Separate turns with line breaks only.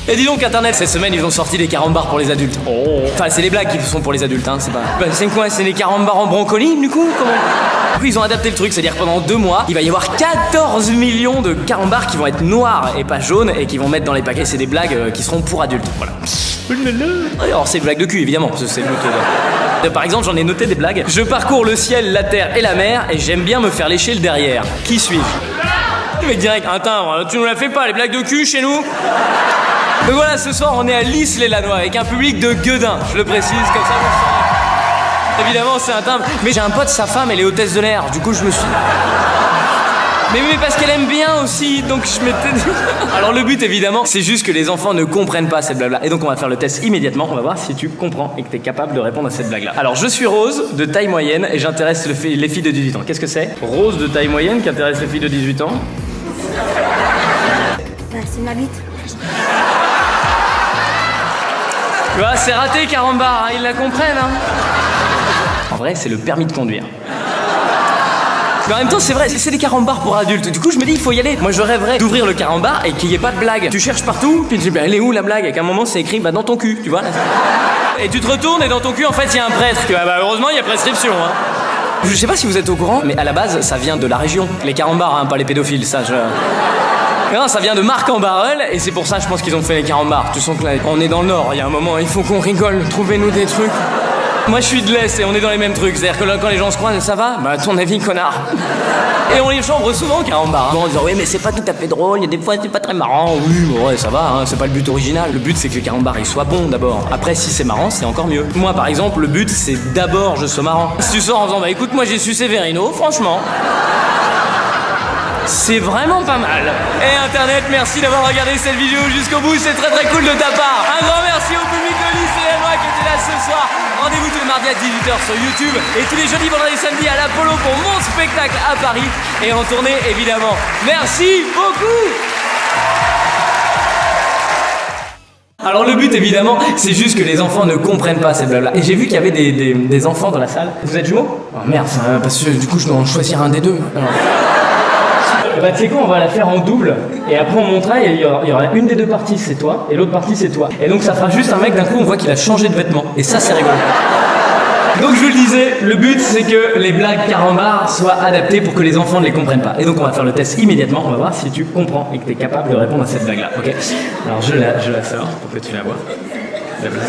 Et dis donc internet, cette semaine ils ont sorti des carambars pour les adultes. Oh. Enfin c'est les blagues qui sont pour les adultes hein, c'est pas... Bah, c'est quoi, c'est des carambars en brocoli du coup? Comment? Du coup ils ont adapté le truc, c'est-à-dire que pendant 2 mois, il va y avoir 14 millions de carambars qui vont être noirs et pas jaunes et qui vont mettre dans les paquets, c'est des blagues qui seront pour adultes, voilà. Alors c'est des blagues de cul évidemment, parce que c'est le but. Par exemple j'en ai noté des blagues. Je parcours le ciel, la terre et la mer et j'aime bien me faire lécher le derrière. Qui suis-je? Le mec direct, un timbre, tu nous la fais pas les blagues de cul chez nous? Donc voilà, ce soir on est à Lys-les-Lannoy avec un public de gueudins, je le précise comme ça vous le saurez. Évidemment c'est un timbre, mais j'ai un pote, sa femme elle est hôtesse de l'air, du coup je me suis... Mais parce qu'elle aime bien aussi, donc je m'étais dit... Alors le but évidemment, c'est juste que les enfants ne comprennent pas cette blague-là. Et donc on va faire le test immédiatement, on va voir si tu comprends et que tu es capable de répondre à cette blague-là. Alors je suis Rose, de taille moyenne, et j'intéresse les filles de 18 ans. Qu'est-ce que c'est? Rose de taille moyenne qui intéresse les filles de 18 ans.
Bah, c'est ma bite.
Tu vois, c'est raté carambar, hein, ils la comprennent. Hein. En vrai, c'est le permis de conduire. Mais en même temps, c'est vrai, c'est des carambars pour adultes. Du coup, je me dis, il faut y aller. Moi, je rêverais d'ouvrir le carambar et qu'il n'y ait pas de blague. Tu cherches partout, puis tu dis, bah, elle est où la blague? Et qu'à un moment, c'est écrit, bah, dans ton cul, tu vois. Là. Et tu te retournes et dans ton cul, en fait, il y a un prêtre. Tu vois, bah, heureusement, il y a prescription, hein. Je sais pas si vous êtes au courant, mais à la base, ça vient de la région. Les carambars, hein, pas les pédophiles, ça, Non, ça vient de Marc-en-Barœul, et c'est pour ça, je pense qu'ils ont fait les carambars. Tu sens que là, on est dans le Nord, il y a un moment, il faut qu'on rigole, trouvez-nous des trucs. Moi, je suis de l'Est et on est dans les mêmes trucs. C'est-à-dire que là, quand les gens se croisent, ça va? Bah, à ton avis, connard. Et on les chambre souvent, carambar. Bon, en disant, oui, mais c'est pas tout à fait drôle, il y a des fois, c'est pas très marrant. Oui, mais ouais, ça va, hein, c'est pas le but original. Le but, c'est que le carambar, il soit bon d'abord. Après, si c'est marrant, c'est encore mieux. Moi, par exemple, le but, c'est d'abord, je sois marrant. Si tu sors en disant, bah écoute, moi, j'ai su Séverino, franchement. C'est vraiment pas mal. Et Internet, merci d'avoir regardé cette vidéo jusqu'au bout, c'est très très cool de ta part. Un grand merci au public de Lys-les-Lannoy qui était là ce soir. Rendez-vous tous les mardis à 18h sur YouTube et tous les jeudis, vendredis et samedis à l'Apollo pour mon spectacle à Paris et en tournée évidemment. Merci beaucoup. Alors le but évidemment, c'est juste que les enfants ne comprennent pas ces blabla. Et j'ai vu qu'il y avait des enfants dans la salle. Vous êtes jumeaux? Oh merde, parce que du coup je dois en choisir un des deux. Alors... Bah tu sais quoi, on va la faire en double et après on montera et il y aura une des deux parties c'est toi et l'autre partie c'est toi. Et donc ça fera juste un mec, d'un coup on voit qu'il a changé de vêtements et ça c'est rigolo. Donc je vous le disais, le but c'est que les blagues carambars soient adaptées pour que les enfants ne les comprennent pas. Et donc on va faire le test immédiatement, on va voir si tu comprends et que tu es capable de répondre à cette blague là, ok? Alors je la sors pour que tu la vois, la blague.